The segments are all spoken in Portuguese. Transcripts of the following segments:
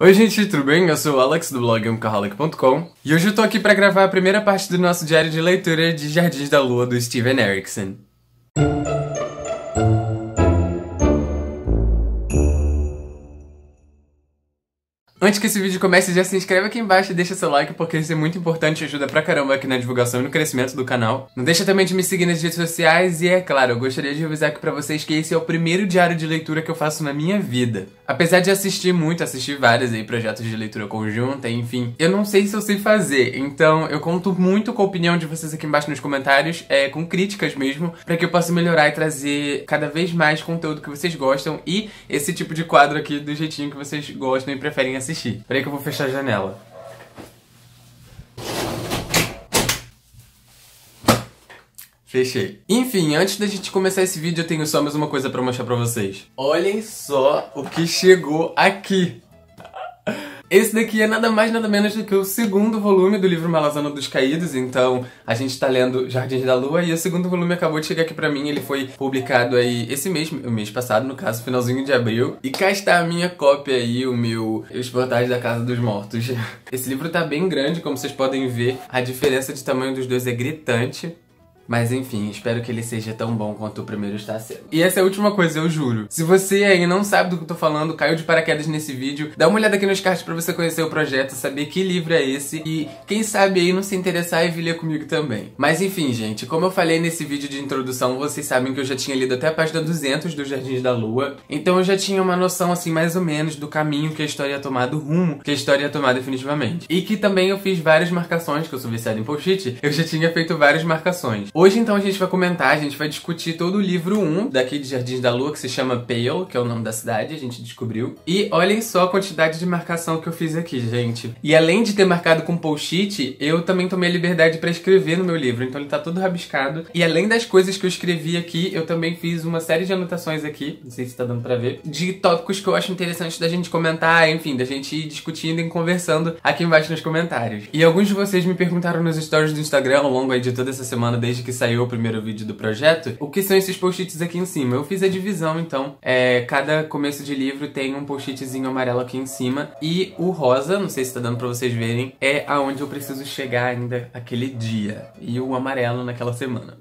Oi gente, tudo bem? Eu sou o Alex do blog umcaholic.com e hoje eu tô aqui pra gravar a primeira parte do nosso diário de leitura de Jardins da Lua do Steven Erikson. Antes que esse vídeo comece, já se inscreve aqui embaixo e deixa seu like, porque isso é muito importante e ajuda pra caramba aqui na divulgação e no crescimento do canal. Não deixa também de me seguir nas redes sociais e, é claro, eu gostaria de avisar aqui pra vocês que esse é o primeiro diário de leitura que eu faço na minha vida. Apesar de assistir vários aí projetos de leitura conjunta, enfim, eu não sei se eu sei fazer, então eu conto muito com a opinião de vocês aqui embaixo nos comentários, com críticas mesmo, pra que eu possa melhorar e trazer cada vez mais conteúdo que vocês gostam e esse tipo de quadro aqui do jeitinho que vocês gostam e preferem assistir. Peraí que eu vou fechar a janela. Fechei. Enfim, antes da gente começar esse vídeo, eu tenho só mais uma coisa pra mostrar pra vocês. Olhem só o que chegou aqui. Esse daqui é nada mais nada menos do que o segundo volume do livro Malazana dos Caídos. Então, a gente tá lendo Jardins da Lua e o segundo volume acabou de chegar aqui pra mim. Ele foi publicado aí esse mês, o mês passado, no caso, finalzinho de abril. E cá está a minha cópia aí, Os Portais da Casa dos Mortos. Esse livro tá bem grande, como vocês podem ver. A diferença de tamanho dos dois é gritante. Mas enfim, espero que ele seja tão bom quanto o primeiro está sendo. E essa é a última coisa, eu juro. Se você aí não sabe do que eu tô falando, caiu de paraquedas nesse vídeo, dá uma olhada aqui nos cards pra você conhecer o projeto, saber que livro é esse e quem sabe aí não se interessar e vir ler comigo também. Mas enfim, gente, como eu falei nesse vídeo de introdução, vocês sabem que eu já tinha lido até a página 200 do Jardins da Lua, então eu já tinha uma noção assim mais ou menos do caminho que a história ia tomar, do rumo que a história ia tomar definitivamente. E que também eu fiz várias marcações, que eu sou viciado em post-it, eu já tinha feito várias marcações. Hoje, então, a gente vai comentar, a gente vai discutir todo o livro 1 daqui de Jardins da Lua, que se chama Pale, que é o nome da cidade, a gente descobriu. E olhem só a quantidade de marcação que eu fiz aqui, gente. E além de ter marcado com post-it, eu também tomei a liberdade pra escrever no meu livro, então ele tá todo rabiscado. E além das coisas que eu escrevi aqui, eu também fiz uma série de anotações aqui, não sei se tá dando pra ver, de tópicos que eu acho interessantes da gente comentar, enfim, da gente ir discutindo e conversando aqui embaixo nos comentários. E alguns de vocês me perguntaram nos stories do Instagram ao longo aí de toda essa semana, desde que saiu o primeiro vídeo do projeto, o que são esses post-its aqui em cima. Eu fiz a divisão, então, cada começo de livro tem um post-itzinho amarelo aqui em cima, e o rosa, não sei se tá dando pra vocês verem, é aonde eu preciso chegar ainda aquele dia, e o amarelo naquela semana.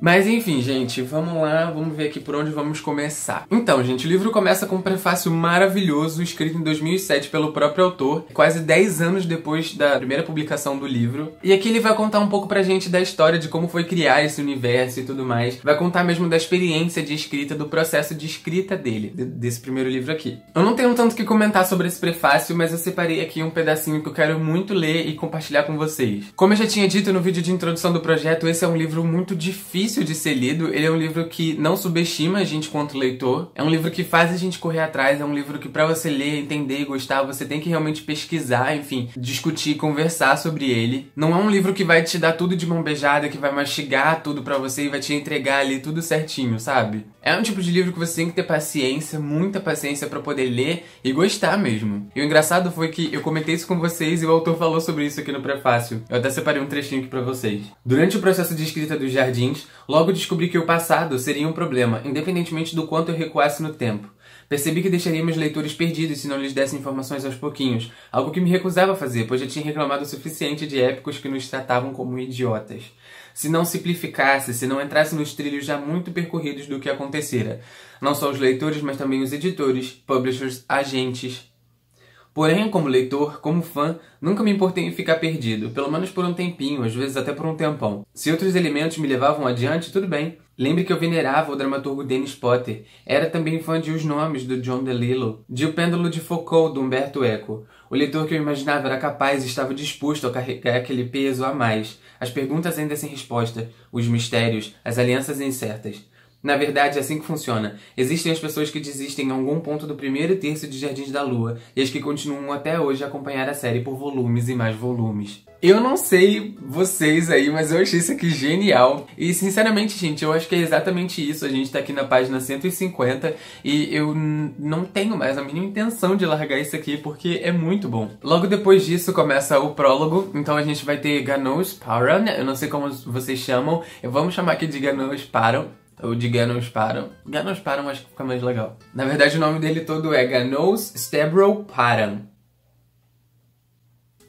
Mas enfim, gente, vamos lá, vamos ver aqui por onde vamos começar. Então, gente, o livro começa com um prefácio maravilhoso, escrito em 2007 pelo próprio autor, quase 10 anos depois da primeira publicação do livro. E aqui ele vai contar um pouco pra gente da história de como foi criar esse universo e tudo mais. Vai contar mesmo da experiência de escrita, do processo de escrita dele, desse primeiro livro aqui. Eu não tenho tanto que comentar sobre esse prefácio, mas eu separei aqui um pedacinho que eu quero muito ler e compartilhar com vocês. Como eu já tinha dito no vídeo de introdução do projeto, esse é um livro muito difícil de ser lido. Ele é um livro que não subestima a gente quanto leitor, é um livro que faz a gente correr atrás, é um livro que pra você ler, entender e gostar, você tem que realmente pesquisar, enfim, discutir, conversar sobre ele. Não é um livro que vai te dar tudo de mão beijada, que vai mastigar tudo pra você e vai te entregar ali tudo certinho, sabe? É um tipo de livro que você tem que ter paciência, muita paciência pra poder ler e gostar mesmo. E o engraçado foi que eu comentei isso com vocês e o autor falou sobre isso aqui no prefácio. Eu até separei um trechinho aqui pra vocês. Durante o processo de escrita dos Jardins, logo descobri que o passado seria um problema, independentemente do quanto eu recuasse no tempo. Percebi que deixaria meus leitores perdidos se não lhes desse informações aos pouquinhos, algo que me recusava a fazer, pois já tinha reclamado o suficiente de épicos que nos tratavam como idiotas. Se não simplificasse, se não entrasse nos trilhos já muito percorridos do que acontecera. Não só os leitores, mas também os editores, publishers, agentes. Porém, como leitor, como fã, nunca me importei em ficar perdido, pelo menos por um tempinho, às vezes até por um tempão. Se outros elementos me levavam adiante, tudo bem. Lembre que eu venerava o dramaturgo Dennis Potter. Era também fã de Os Nomes, do John DeLillo, de O Pêndulo de Foucault, do Umberto Eco. O leitor que eu imaginava era capaz e estava disposto a carregar aquele peso a mais. As perguntas ainda sem resposta, os mistérios, as alianças incertas. Na verdade, é assim que funciona. Existem as pessoas que desistem em algum ponto do primeiro terço de Jardins da Lua e as que continuam até hoje a acompanhar a série por volumes e mais volumes. Eu não sei vocês aí, mas eu achei isso aqui genial. E sinceramente, gente, eu acho que é exatamente isso. A gente tá aqui na página 150 e eu não tenho mais a mínima intenção de largar isso aqui porque é muito bom. Logo depois disso começa o prólogo, então a gente vai ter Ganos Paran, eu não sei como vocês chamam, vamos chamar aqui de Ganos Paran. Ou de Ganos Paran. Ganos Paran acho que fica mais legal. Na verdade o nome dele todo é Ganos Stavro Paran.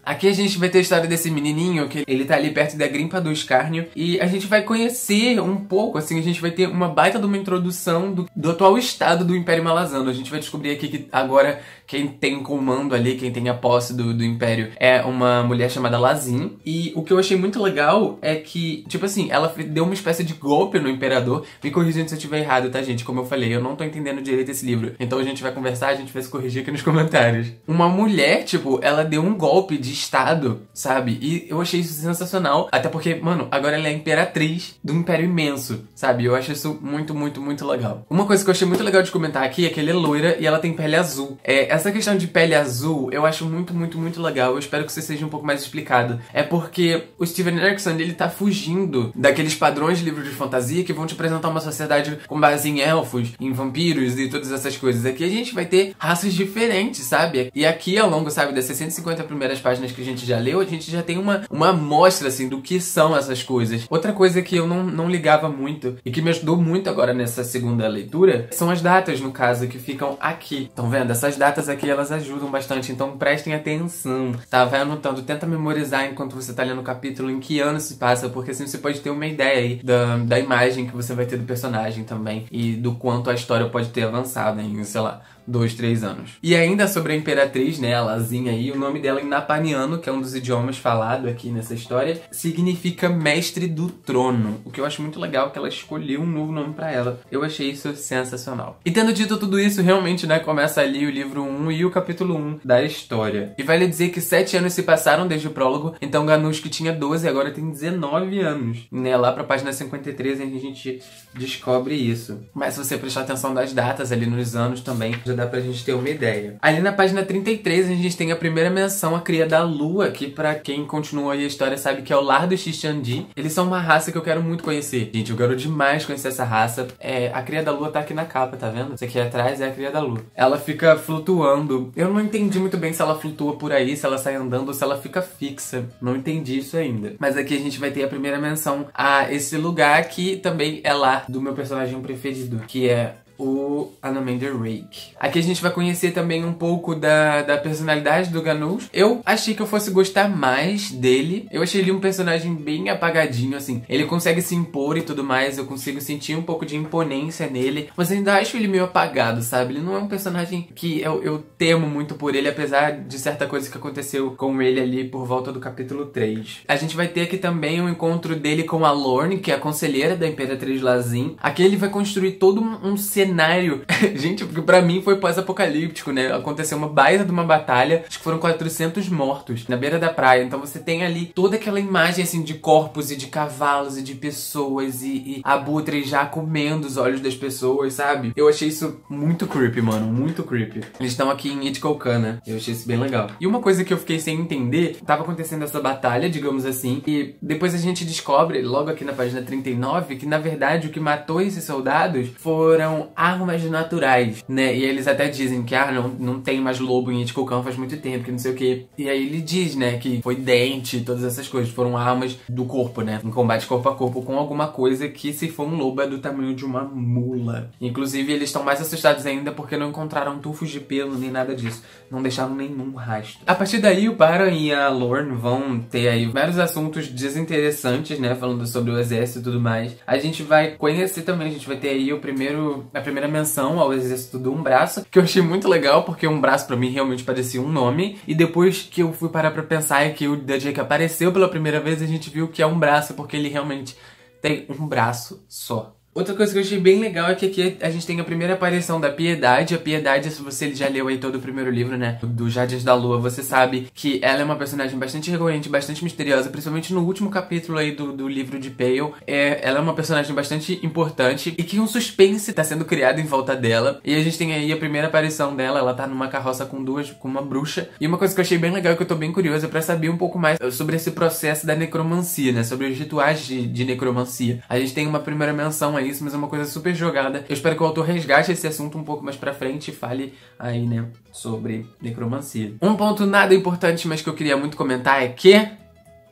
Aqui a gente vai ter a história desse menininho, que ele tá ali perto da Grimpa do Escárnio, e a gente vai conhecer um pouco, assim, a gente vai ter uma baita de uma introdução do atual estado do Império Malazano. A gente vai descobrir aqui que agora quem tem comando ali, quem tem a posse do Império é uma mulher chamada Lazin. E o que eu achei muito legal é que, tipo assim, ela deu uma espécie de golpe no Imperador. Me corrigindo se eu estiver errado, tá, gente? Como eu falei, eu não tô entendendo direito esse livro. Então a gente vai conversar, a gente vai se corrigir aqui nos comentários. Uma mulher, tipo, ela deu um golpe de estado, sabe? E eu achei isso sensacional. Até porque, mano, agora ela é a imperatriz do Império Imenso, sabe? Eu acho isso muito, muito, muito legal. Uma coisa que eu achei muito legal de comentar aqui é que ela é loira e ela tem pele azul. Essa questão de pele azul, eu acho muito, muito, muito legal. Eu espero que você seja um pouco mais explicado. É porque o Steven Erikson, ele tá fugindo daqueles padrões de livros de fantasia que vão te apresentar uma sociedade com base em elfos, em vampiros e todas essas coisas. Aqui a gente vai ter raças diferentes, sabe? E aqui ao longo, sabe, das 650 primeiras páginas que a gente já leu, a gente já tem uma amostra, assim, do que são essas coisas. Outra coisa que eu não ligava muito e que me ajudou muito agora nessa segunda leitura são as datas, no caso, que ficam aqui. Estão vendo? Essas datas aqui, elas ajudam bastante, então prestem atenção, tá? Vai anotando, tenta memorizar enquanto você tá lendo o capítulo em que ano se passa, porque assim você pode ter uma ideia aí da imagem que você vai ter do personagem também e do quanto a história pode ter avançado em, sei lá, 2, 3 anos. E ainda sobre a Imperatriz, né, a Lazinha aí, o nome dela em Napaniano, que é um dos idiomas falado aqui nessa história, significa Mestre do Trono. O que eu acho muito legal é que ela escolheu um novo nome pra ela. Eu achei isso sensacional. E tendo dito tudo isso, realmente, né, começa ali o livro 1 e o capítulo 1 da história. E vale dizer que 7 anos se passaram desde o prólogo, então Ganush, que tinha 12, agora tem 19 anos. Né, lá pra página 53 a gente descobre isso. Mas se você prestar atenção das datas ali nos anos também, já dá pra gente ter uma ideia. Ali na página 33 a gente tem a primeira menção à Cria da Lua, que pra quem continua aí a história sabe que é o lar dos Xixandi. Eles são uma raça que eu quero muito conhecer. Gente, eu quero demais conhecer essa raça. A Cria da Lua tá aqui na capa, tá vendo? Isso aqui atrás é a Cria da Lua. Ela fica flutuando. Eu não entendi muito bem se ela flutua por aí, se ela sai andando ou se ela fica fixa. Não entendi isso ainda. Mas aqui a gente vai ter a primeira menção a esse lugar que também é lar do meu personagem preferido, que é o Anomander Rake. Aqui a gente vai conhecer também um pouco da personalidade do Ganush. Eu achei que eu fosse gostar mais dele. Eu achei ele um personagem bem apagadinho, assim. Ele consegue se impor e tudo mais. Eu consigo sentir um pouco de imponência nele. Mas eu ainda acho ele meio apagado, sabe? Ele não é um personagem que eu temo muito por ele, apesar de certa coisa que aconteceu com ele ali por volta do capítulo 3. A gente vai ter aqui também um encontro dele com a Lorne, que é a conselheira da Imperatriz Lazin. Aqui ele vai construir todo um cenário. Gente, porque pra mim foi pós-apocalíptico, né? Aconteceu uma baita de uma batalha, acho que foram 400 mortos na beira da praia. Então você tem ali toda aquela imagem, assim, de corpos e de cavalos e de pessoas e abutres já comendo os olhos das pessoas, sabe? Eu achei isso muito creepy, mano, muito creepy. Eles estão aqui em Idkolkana, eu achei isso bem legal. E uma coisa que eu fiquei sem entender, tava acontecendo essa batalha, digamos assim, e depois a gente descobre, logo aqui na página 39, que na verdade o que matou esses soldados foram armas naturais, né? E eles até dizem que não tem mais lobo em Idkolkan faz muito tempo, que não sei o que. E aí ele diz, né, que foi dente, todas essas coisas, foram armas do corpo, né? Em combate corpo a corpo com alguma coisa que, se for um lobo, é do tamanho de uma mula. Inclusive, eles estão mais assustados ainda porque não encontraram tufos de pelo nem nada disso. Não deixaram nenhum rastro. A partir daí, o Baran e a Lorne vão ter aí vários assuntos desinteressantes, né? Falando sobre o exército e tudo mais. A gente vai conhecer também, a gente vai ter aí a primeira menção ao exército do Umbraço, que eu achei muito legal, porque Umbraço pra mim realmente parecia um nome. E depois que eu fui parar pra pensar é que o Dajek apareceu pela primeira vez, a gente viu que é um braço, porque ele realmente tem um braço só. Outra coisa que eu achei bem legal é que aqui a gente tem a primeira aparição da Piedade. A Piedade, se você já leu aí todo o primeiro livro, né, do Jardins da Lua, você sabe que ela é uma personagem bastante recorrente, bastante misteriosa, principalmente no último capítulo aí do livro de Pale. Ela é uma personagem bastante importante e que um suspense tá sendo criado em volta dela. E a gente tem aí a primeira aparição dela, ela tá numa carroça com uma bruxa. E uma coisa que eu achei bem legal, que eu tô bem curiosa pra saber um pouco mais sobre esse processo da necromancia, né, sobre os rituais de necromancia. A gente tem uma primeira menção a isso, mas é uma coisa super jogada. Eu espero que o autor resgate esse assunto um pouco mais pra frente e fale aí, né, sobre necromancia. Um ponto nada importante, mas que eu queria muito comentar é que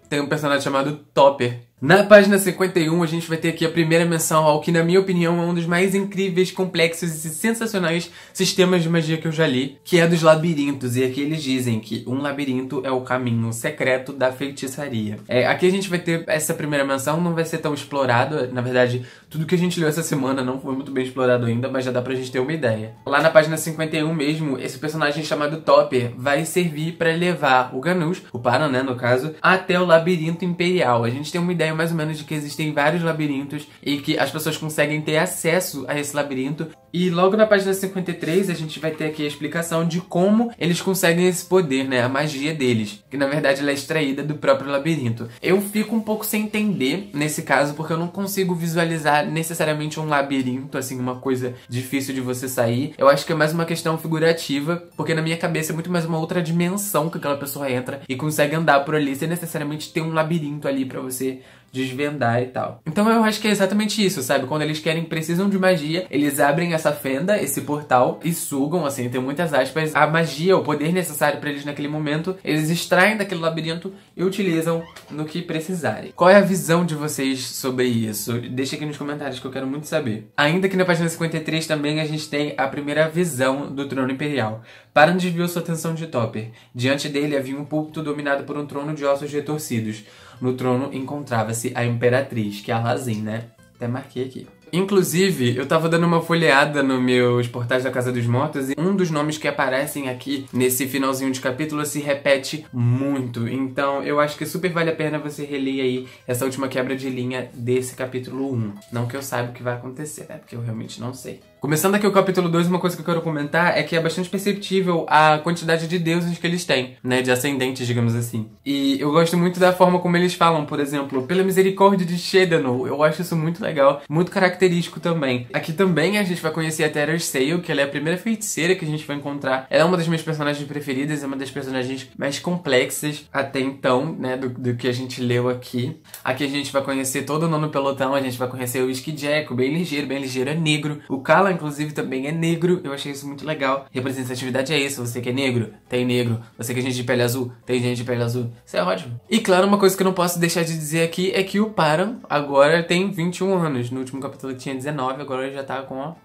tem um personagem chamado Topper Na página 51, a gente vai ter aqui a primeira menção ao que, na minha opinião, é um dos mais incríveis, complexos e sensacionais sistemas de magia que eu já li, que é dos labirintos. E aqui eles dizem que um labirinto é o caminho secreto da feitiçaria. Aqui a gente vai ter essa primeira menção, não vai ser tão explorado. Na verdade, tudo que a gente leu essa semana não foi muito bem explorado ainda, mas já dá pra gente ter uma ideia. Lá na página 51 mesmo, esse personagem chamado Topper vai servir pra levar o Ganush, o Paran, né, no caso, até o labirinto imperial. A gente tem uma ideia mais ou menos de que existem vários labirintos e que as pessoas conseguem ter acesso a esse labirinto. E logo na página 53 a gente vai ter aqui a explicação de como eles conseguem esse poder, né, a magia deles, que na verdade ela é extraída do próprio labirinto. Eu fico um pouco sem entender nesse caso, porque eu não consigo visualizar necessariamente um labirinto, assim, uma coisa difícil de você sair. Eu acho que é mais uma questão figurativa, porque na minha cabeça é muito mais uma outra dimensão que aquela pessoa entra e consegue andar por ali sem necessariamente ter um labirinto ali pra você desvendar e tal. Então eu acho que é exatamente isso, sabe? Quando eles precisam de magia, eles abrem essa fenda, esse portal e sugam, assim, tem muitas aspas, a magia, o poder necessário pra eles naquele momento, eles extraem daquele labirinto e utilizam no que precisarem. Qual é a visão de vocês sobre isso? Deixa aqui nos comentários que eu quero muito saber. Ainda que na página 53 também a gente tem a primeira visão do trono imperial. Paran desviou sua atenção de Topper. Diante dele havia um púlpito dominado por um trono de ossos retorcidos. No trono encontrava-se a Imperatriz, que é a Razin, né? Até marquei aqui. Inclusive, eu tava dando uma folheada nos meus portais da Casa dos Mortos e um dos nomes que aparecem aqui nesse finalzinho de capítulo se repete muito. Então, eu acho que super vale a pena você reler aí essa última quebra de linha desse capítulo 1. Não que eu saiba o que vai acontecer, né? Porque eu realmente não sei. Começando aqui o capítulo 2, uma coisa que eu quero comentar é que é bastante perceptível a quantidade de deuses que eles têm, né, de ascendentes, digamos assim. E eu gosto muito da forma como eles falam, por exemplo, pela misericórdia de Shedano. Eu acho isso muito legal, muito característico também. Aqui também a gente vai conhecer a Terrarsale, que ela é a primeira feiticeira que a gente vai encontrar. Ela é uma das minhas personagens preferidas, é uma das personagens mais complexas até então, né, do que a gente leu aqui. Aqui a gente vai conhecer todo o nono pelotão, a gente vai conhecer o Skidjack, o bem ligeiro é negro. O Kala, inclusive, também é negro. Eu achei isso muito legal. Representatividade é isso. Você que é negro, tem negro. Você que é gente de pele azul, tem gente de pele azul. Isso é ótimo. E claro, uma coisa que eu não posso deixar de dizer aqui é que o Paran agora tem 21 anos. No último capítulo ele tinha 19, agora ele já tá com, ó,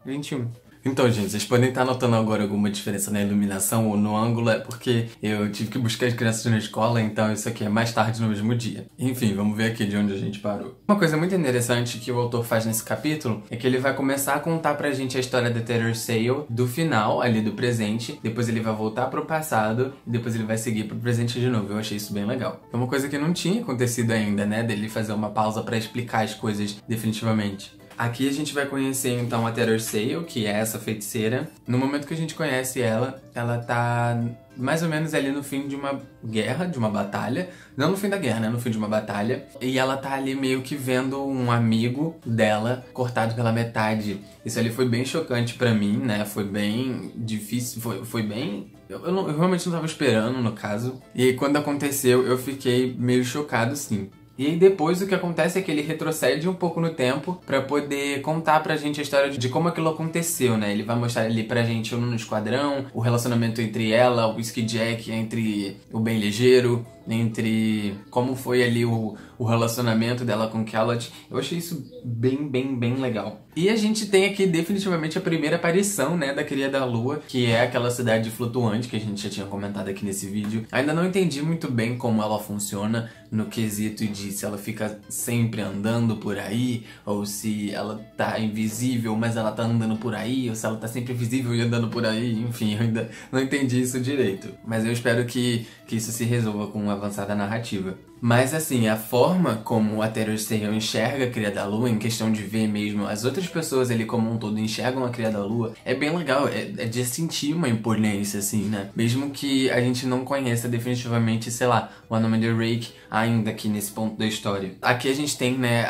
21. Então, gente, vocês podem estar notando agora alguma diferença na iluminação ou no ângulo, é porque eu tive que buscar as crianças na escola, então isso aqui é mais tarde no mesmo dia. Enfim, vamos ver aqui de onde a gente parou. Uma coisa muito interessante que o autor faz nesse capítulo é que ele vai começar a contar pra gente a história da Terrarsale do final, ali do presente, depois ele vai voltar pro passado e depois ele vai seguir pro presente de novo. Eu achei isso bem legal. É uma coisa que não tinha acontecido ainda, né, dele fazer uma pausa pra explicar as coisas definitivamente. Aqui a gente vai conhecer então a Terrarsale, que é essa feiticeira. No momento que a gente conhece ela, ela tá mais ou menos ali no fim de uma guerra, de uma batalha. Não no fim da guerra, né? No fim de uma batalha. E ela tá ali meio que vendo um amigo dela cortado pela metade. Isso ali foi bem chocante pra mim, né? Foi bem difícil, foi bem... Eu realmente não tava esperando, no caso. E aí, quando aconteceu, eu fiquei meio chocado, sim. E aí depois o que acontece é que ele retrocede um pouco no tempo pra poder contar pra gente a história de como aquilo aconteceu, né? Ele vai mostrar ali pra gente no esquadrão, o relacionamento entre ela, o Skidjack, entre o bem ligeiro, entre como foi ali o relacionamento dela com Callot. Eu achei isso bem legal. E a gente tem aqui definitivamente a primeira aparição, né, da Cria da Lua, que é aquela cidade flutuante que a gente já tinha comentado aqui nesse vídeo. Ainda não entendi muito bem como ela funciona no quesito de se ela fica sempre andando por aí, ou se ela tá invisível, mas ela tá andando por aí, ou se ela tá sempre visível e andando por aí. Enfim, eu ainda não entendi isso direito. Mas eu espero que isso se resolva com uma avançada narrativa. Mas assim, a forma como a Terrarsale enxerga a Cria da Lua, em questão de ver mesmo as outras pessoas ali como um todo enxergam a Cria da Lua, é bem legal, é de sentir uma imponência assim, né? Mesmo que a gente não conheça definitivamente, sei lá, o Anomaly Rake ainda aqui nesse ponto da história. Aqui a gente tem, né,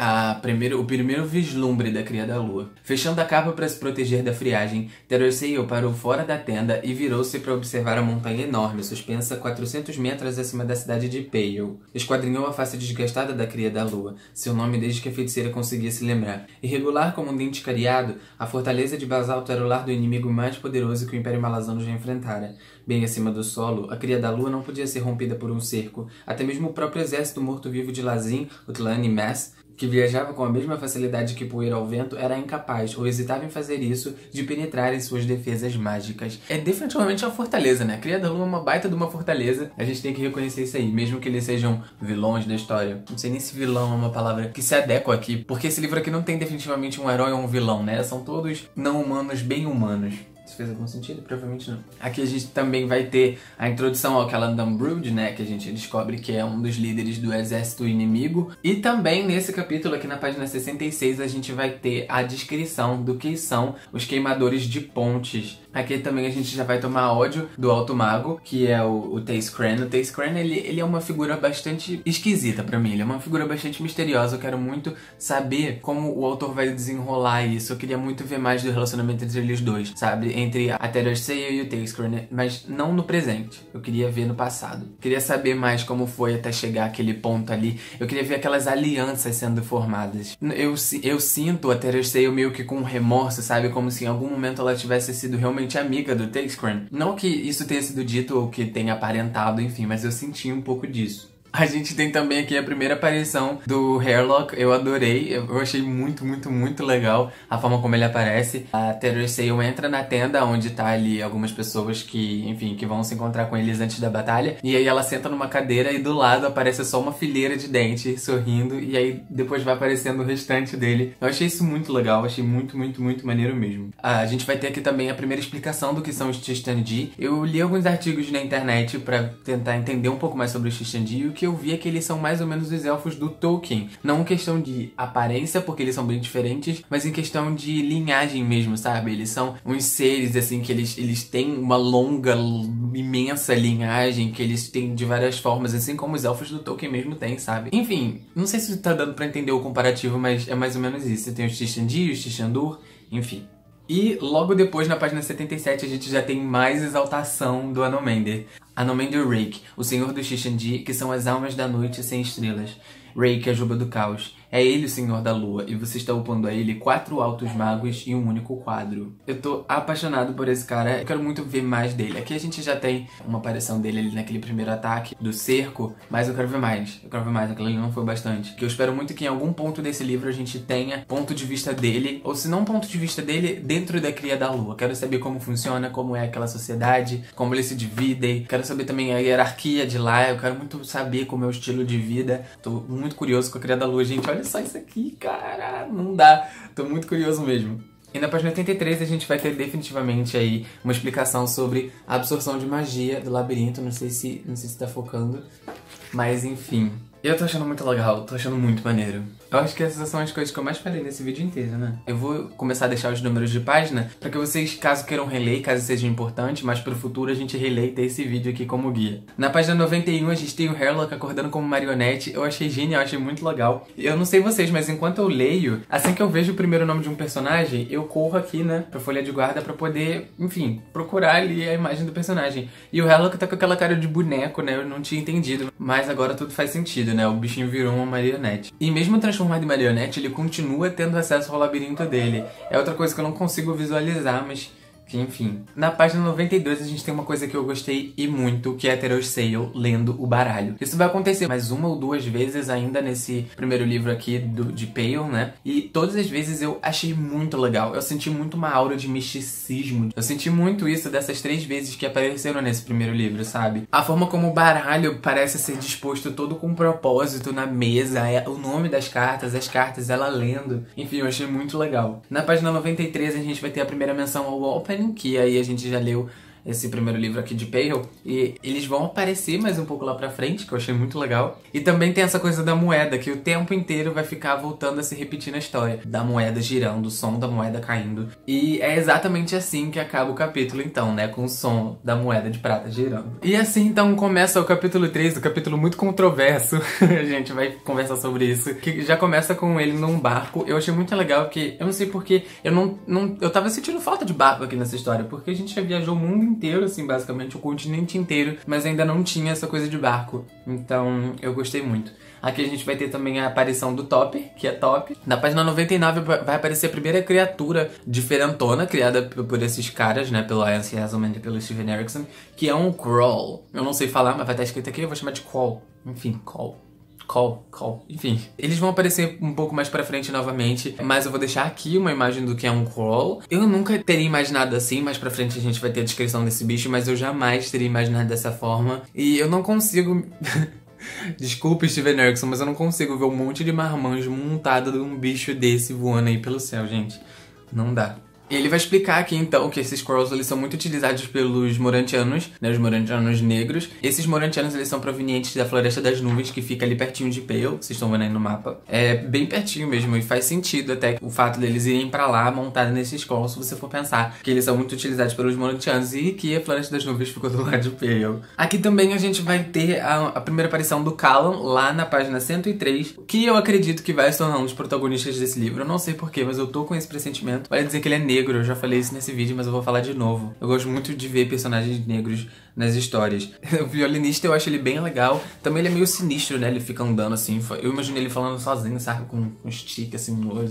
o primeiro vislumbre da Cria da Lua. Fechando a capa para se proteger da friagem, Terrarsale parou fora da tenda e virou-se para observar a montanha enorme, suspensa 400 metros acima da cidade de Pale. esquadrinhou a face desgastada da cria da lua, seu nome desde que a feiticeira conseguia se lembrar. Irregular como um dente cariado, a fortaleza de basalto era o lar do inimigo mais poderoso que o Império Malazano já enfrentara. Bem acima do solo, a cria da lua não podia ser rompida por um cerco. Até mesmo o próprio exército morto-vivo de Lazim, o Tlani Mass, que viajava com a mesma facilidade que poeira ao vento, era incapaz, ou hesitava em fazer isso, de penetrar em suas defesas mágicas. É definitivamente uma fortaleza, né? A Cria da Lua é uma baita de uma fortaleza. A gente tem que reconhecer isso aí, mesmo que eles sejam vilões da história. Não sei nem se vilão é uma palavra que se adequa aqui, porque esse livro aqui não tem definitivamente um herói ou um vilão, né? São todos não humanos, bem humanos. Isso fez algum sentido? Provavelmente não. Aqui a gente também vai ter a introdução ao Calandan Brood, né? Que a gente descobre que é um dos líderes do exército inimigo. E também nesse capítulo, aqui na página 66, a gente vai ter a descrição do que são os queimadores de pontes. Aqui também a gente já vai tomar ódio do Alto Mago, que é o Tayskren. O Tayskren, ele é uma figura bastante esquisita pra mim. Ele é uma figura bastante misteriosa. Eu quero muito saber como o autor vai desenrolar isso. Eu queria muito ver mais do relacionamento entre eles dois, sabe? Entre a Terorseia e o Tayskren, mas não no presente. Eu queria ver no passado. Eu queria saber mais como foi até chegar aquele ponto ali. Eu queria ver aquelas alianças sendo formadas. Eu sinto a Terorseia meio que com remorso, sabe? Como se em algum momento ela tivesse sido realmente amiga do Tayskren. Não que isso tenha sido dito ou que tenha aparentado, enfim, mas eu senti um pouco disso. A gente tem também aqui a primeira aparição do Hairlock. Eu adorei, eu achei muito, muito, muito legal a forma como ele aparece. A Terorseia entra na tenda onde tá ali algumas pessoas que, enfim, que vão se encontrar com eles antes da batalha. E aí ela senta numa cadeira e do lado aparece só uma fileira de dente sorrindo. E aí depois vai aparecendo o restante dele. Eu achei isso muito legal, achei muito, muito, muito maneiro mesmo. A gente vai ter aqui também a primeira explicação do que são os Tishtandi. Eu li alguns artigos na internet pra tentar entender um pouco mais sobre os Tishtandi e o que eu vi é que eles são mais ou menos os elfos do Tolkien. Não em questão de aparência, porque eles são bem diferentes, mas em questão de linhagem mesmo, sabe? Eles são uns seres, assim, que eles têm uma longa, imensa linhagem, que eles têm de várias formas, assim como os elfos do Tolkien mesmo têm, sabe? Enfim, não sei se tá dando pra entender o comparativo, mas é mais ou menos isso. Você tem os Tishtandi, os Tishandur, enfim. E logo depois, na página 77, a gente já tem mais exaltação do Anomander. Anomander Rake, o senhor dos Tishtandi, que são as almas da noite sem estrelas. Rake, a juba do caos. É ele o senhor da lua, e você está opondo a ele 4 altos magos e um único quadro. Eu tô apaixonado por esse cara, eu quero muito ver mais dele. Aqui a gente já tem uma aparição dele ali naquele primeiro ataque do cerco, mas eu quero ver mais. Aquilo ali não foi bastante. Que eu espero muito que em algum ponto desse livro a gente tenha ponto de vista dele, ou se não ponto de vista dele, dentro da cria da lua. Quero saber como funciona, como é aquela sociedade, como eles se dividem. Quero saber também a hierarquia de lá, eu quero muito saber como é o estilo de vida. Tô muito curioso com a cria da lua, gente. Olha só isso aqui, cara, não dá. Tô muito curioso mesmo. E na página 83 a gente vai ter definitivamente aí uma explicação sobre a absorção de magia do labirinto. Não sei se tá focando, mas enfim. Eu tô achando muito legal, tô achando muito maneiro. Eu acho que essas são as coisas que eu mais falei nesse vídeo inteiro, né? Eu vou começar a deixar os números de página pra que vocês, caso queiram reler, caso seja importante, mas pro futuro a gente releia e ter esse vídeo aqui como guia. Na página 91 a gente tem o Hairlock acordando como marionete. Eu achei genial, achei muito legal. Eu não sei vocês, mas enquanto eu leio, assim que eu vejo o primeiro nome de um personagem, eu corro aqui, né, pra folha de guarda pra poder, enfim, procurar ali a imagem do personagem. E o Hairlock tá com aquela cara de boneco, né? Eu não tinha entendido, mas agora tudo faz sentido, né? O bichinho virou uma marionete. E mesmo transformado em marionete, ele continua tendo acesso ao labirinto dele. É outra coisa que eu não consigo visualizar, mas que enfim. Na página 92 a gente tem uma coisa que eu gostei e muito, que é a Terorseia lendo o baralho. Isso vai acontecer mais uma ou duas vezes ainda nesse primeiro livro aqui de Pale, né? E todas as vezes eu achei muito legal. Eu senti muito uma aura de misticismo. Eu senti muito isso dessas 3 vezes que apareceram nesse primeiro livro, sabe? A forma como o baralho parece ser disposto todo com um propósito na mesa, o nome das cartas, as cartas, ela lendo. Enfim, eu achei muito legal. Na página 93 a gente vai ter a primeira menção ao Open, que aí a gente já leu esse primeiro livro aqui de Pale, e eles vão aparecer mais um pouco lá pra frente, que eu achei muito legal. E também tem essa coisa da moeda, que o tempo inteiro vai ficar voltando a se repetir na história. Da moeda girando, o som da moeda caindo. E é exatamente assim que acaba o capítulo então, né? Com o som da moeda de prata girando. E assim então começa o capítulo 3, um capítulo muito controverso. A gente vai conversar sobre isso. Que já começa com ele num barco. Eu achei muito legal, porque eu não sei porque eu tava sentindo falta de barco aqui nessa história, porque a gente já viajou o mundo inteiro, assim, basicamente, o continente inteiro, mas ainda não tinha essa coisa de barco. Então, eu gostei muito. Aqui a gente vai ter também a aparição do Topper, que é top. Na página 99 vai aparecer a primeira criatura diferentona, criada por esses caras, né, pelo Ian C. Hasselman e pelo Steven Erikson, que é um Crawl. Eu não sei falar, mas vai estar escrito aqui, eu vou chamar de Crawl. Enfim, Crawl. Enfim, eles vão aparecer um pouco mais pra frente novamente, mas eu vou deixar aqui uma imagem do que é um Crawl. Eu nunca teria imaginado assim, mais pra frente a gente vai ter a descrição desse bicho, mas eu jamais teria imaginado dessa forma. E eu não consigo... Desculpa, Steven Erikson, mas eu não consigo ver um monte de marmanjo montado de um bicho desse voando aí pelo céu, gente. Não dá. Ele vai explicar aqui, então, que esses Crawls, eles são muito utilizados pelos Morantianos, né, os Morantianos negros. Esses Morantianos, eles são provenientes da Floresta das Nuvens, que fica ali pertinho de Pale, vocês estão vendo aí no mapa. É bem pertinho mesmo, e faz sentido até o fato deles irem pra lá montados nesses Crawls, se você for pensar que eles são muito utilizados pelos Morantianos e que a Floresta das Nuvens ficou do lado de Pale. Aqui também a gente vai ter a primeira aparição do Callum, lá na página 103, que eu acredito que vai se tornar um dos protagonistas desse livro. Eu não sei porquê, mas eu tô com esse pressentimento. Vai dizer que ele é negro, eu já falei isso nesse vídeo, mas eu vou falar de novo. Eu gosto muito de ver personagens negros nas histórias. O violinista eu acho ele bem legal. Também ele é meio sinistro, né? Ele fica andando assim. Eu imagino ele falando sozinho, sabe? Com um stick assim no olho.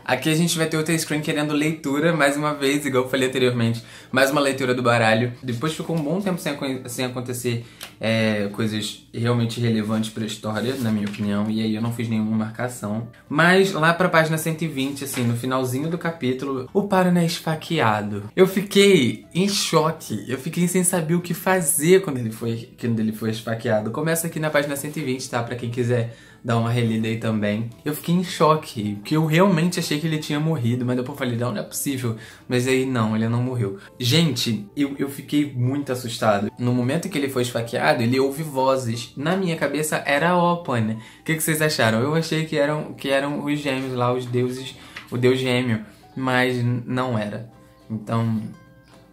Aqui a gente vai ter o T-Screen querendo leitura, mais uma vez, igual eu falei anteriormente. Mais uma leitura do baralho. Depois ficou um bom tempo sem acontecer coisas realmente relevantes pra história, na minha opinião. E aí eu não fiz nenhuma marcação. Mas lá pra página 120, assim, no finalzinho do capítulo, o Paran é esfaqueado. Eu fiquei em choque. Eu fiquei sem saber o que fazer quando ele foi esfaqueado. Começa aqui na página 120, tá? Pra quem quiser dar uma relida aí também. Eu fiquei em choque, porque eu realmente achei que ele tinha morrido, mas depois eu falei, não é possível. Mas aí não, ele não morreu. Gente, eu fiquei muito assustado. No momento que ele foi esfaqueado, ele ouve vozes. Na minha cabeça era Open. O que vocês acharam? Eu achei que eram os gêmeos lá, os deuses, o deus gêmeo, mas não era. Então...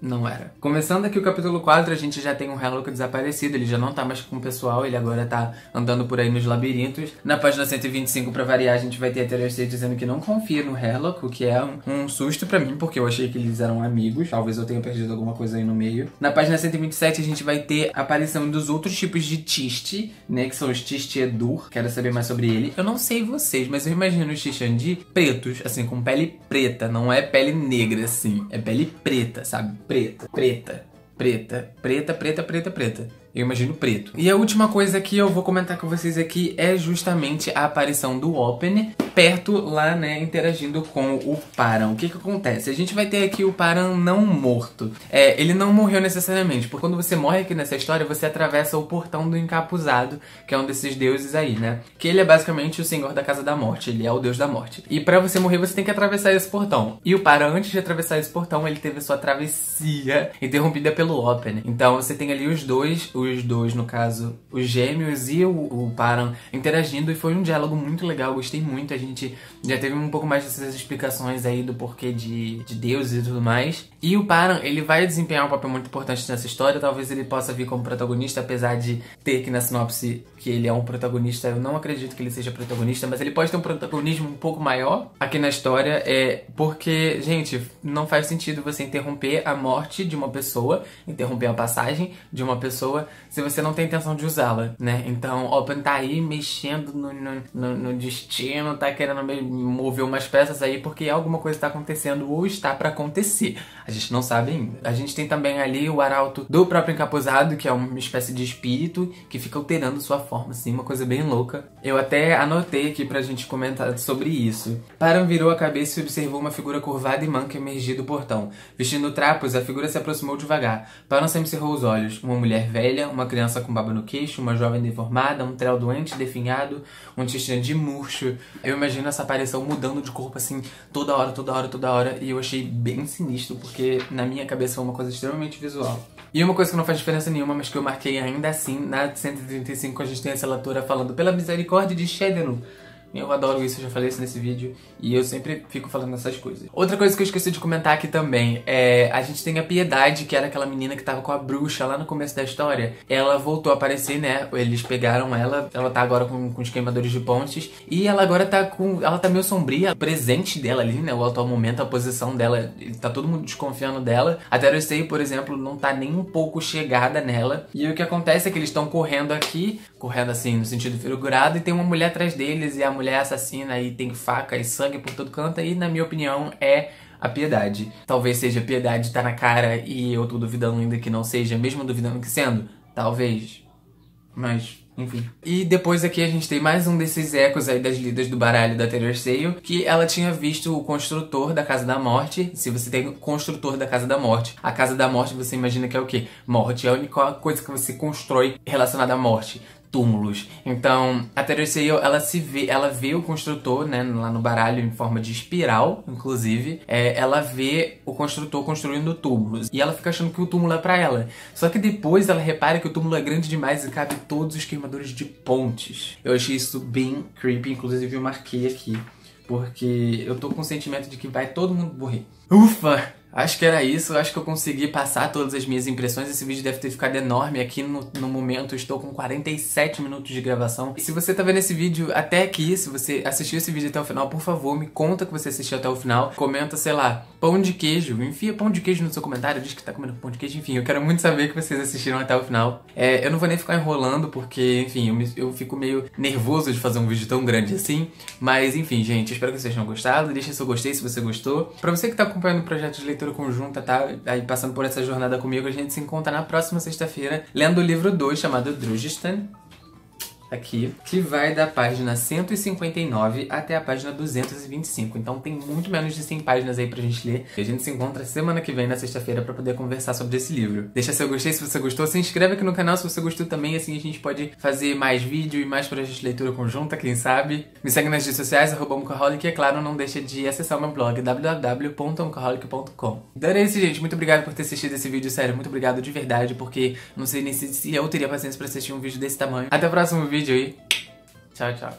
não era. Começando aqui o capítulo 4, a gente já tem um Harlock desaparecido, ele já não tá mais com o pessoal, ele agora tá andando por aí nos labirintos. Na página 125, pra variar, a gente vai ter a Teresa dizendo que não confia no Harlock, o que é um susto pra mim, porque eu achei que eles eram amigos. Talvez eu tenha perdido alguma coisa aí no meio. Na página 127, a gente vai ter a aparição dos outros tipos de Tiste, né, que são os Tiste-Edur. Quero saber mais sobre ele. Eu não sei vocês, mas eu imagino os Tiste-Andi pretos, assim, com pele preta. Não é pele negra, assim, é pele preta, sabe? Preta. Eu imagino preto. E a última coisa que eu vou comentar com vocês aqui é justamente a aparição do Open perto lá, né, interagindo com o Paran. O que acontece? A gente vai ter aqui o Paran não morto. Ele não morreu necessariamente, porque quando você morre aqui nessa história, você atravessa o portão do Encapuzado, que é um desses deuses aí, né? Que ele é basicamente o senhor da Casa da Morte, ele é o deus da morte. E pra você morrer, você tem que atravessar esse portão. E o Paran, antes de atravessar esse portão, ele teve a sua travessia interrompida pelo Open. Então você tem ali os dois, no caso, os gêmeos e o Paran interagindo, e foi um diálogo muito legal, gostei muito. A gente já teve um pouco mais dessas explicações aí do porquê de deuses e tudo mais. E o Paran, ele vai desempenhar um papel muito importante nessa história. Talvez ele possa vir como protagonista, apesar de ter aqui na sinopse que ele é um protagonista. Eu não acredito que ele seja protagonista, mas ele pode ter um protagonismo um pouco maior aqui na história, porque, gente, não faz sentido você interromper a morte de uma pessoa, interromper a passagem de uma pessoa, se você não tem intenção de usá-la, né? Então, Open tá aí mexendo no destino, tá querendo mover umas peças aí, porque alguma coisa tá acontecendo ou está pra acontecer. A gente não sabe ainda. A gente tem também ali o arauto do próprio Encapuzado, que é uma espécie de espírito que fica alterando sua forma, assim, uma coisa bem louca. Eu até anotei aqui pra gente comentar sobre isso. Paran virou a cabeça e observou uma figura curvada e manca emergir do portão. Vestindo trapos, a figura se aproximou devagar. Paran sempre cerrou os olhos. Uma mulher velha, uma criança com baba no queixo, uma jovem deformada, um trel doente, definhado, um Tiste-Andi murcho. Eu imagino essa aparição mudando de corpo, assim, toda hora, e eu achei bem sinistro, porque na minha cabeça foi uma coisa extremamente visual. E uma coisa que não faz diferença nenhuma, mas que eu marquei ainda assim, na 135, a gente tem essa leitura falando: pela misericórdia de Shedenu. Eu adoro isso, eu já falei isso nesse vídeo e eu sempre fico falando essas coisas. Outra coisa que eu esqueci de comentar aqui também é... A gente tem a Piedade, que era aquela menina que tava com a bruxa lá no começo da história. Ela voltou a aparecer, né? Eles pegaram ela tá agora com os queimadores de pontes. E ela agora tá com... Ela tá meio sombria. O presente dela ali, né? O atual momento, a posição dela, tá todo mundo desconfiando dela. A Terestay, por exemplo, não tá nem um pouco chegada nela. E o que acontece é que eles estão correndo aqui, correndo assim no sentido figurado, e tem uma mulher atrás deles e a mulher assassina e tem faca e sangue por todo canto, e na minha opinião é a Piedade. Talvez seja a Piedade, tá na cara, e eu tô duvidando ainda que não seja, mesmo duvidando que sendo, talvez, mas enfim. E depois aqui a gente tem mais um desses ecos aí das lidas do baralho da Terestay, que ela tinha visto o construtor da Casa da Morte. Se você tem o construtor da Casa da Morte, a Casa da Morte você imagina que é o quê? Morte. É a única coisa que você constrói relacionada à morte. Túmulos. Então, a Terestay, ela vê o construtor, né, lá no baralho em forma de espiral, inclusive. Ela vê o construtor construindo túmulos. E ela fica achando que o túmulo é pra ela. Só que depois ela repara que o túmulo é grande demais e cabe todos os queimadores de pontes. Eu achei isso bem creepy, inclusive eu marquei aqui. Porque eu tô com o sentimento de que vai todo mundo morrer. Ufa! Acho que era isso, acho que eu consegui passar todas as minhas impressões. Esse vídeo deve ter ficado enorme aqui no momento. Eu estou com 47 minutos de gravação. E se você tá vendo esse vídeo até aqui, se você assistiu esse vídeo até o final, por favor, me conta que você assistiu até o final. Comenta, sei lá, pão de queijo. Enfia pão de queijo no seu comentário, diz que tá comendo pão de queijo. Enfim, eu quero muito saber que vocês assistiram até o final. Eu não vou nem ficar enrolando, porque, enfim, eu fico meio nervoso de fazer um vídeo tão grande assim. Mas, enfim, gente, espero que vocês tenham gostado. Deixa seu gostei se você gostou. Pra você que tá acompanhando o projeto de leitura conjunta, tá? Aí passando por essa jornada comigo, a gente se encontra na próxima sexta-feira, lendo o livro 2, chamado Drugistan, aqui, que vai da página 159 até a página 225. Então tem muito menos de 100 páginas aí pra gente ler. E a gente se encontra semana que vem, na sexta-feira, pra poder conversar sobre esse livro. Deixa seu gostei se você gostou, se inscreve aqui no canal se você gostou também, assim a gente pode fazer mais vídeo e mais projetos de leitura conjunta, quem sabe. Me segue nas redes sociais, @Amukaholic, e é claro, não deixa de acessar o meu blog, www.amukaholic.com. Então é isso, gente. Muito obrigado por ter assistido esse vídeo, sério, muito obrigado de verdade, porque não sei nem se eu teria paciência pra assistir um vídeo desse tamanho. Até o próximo vídeo aí. Tchau, tchau.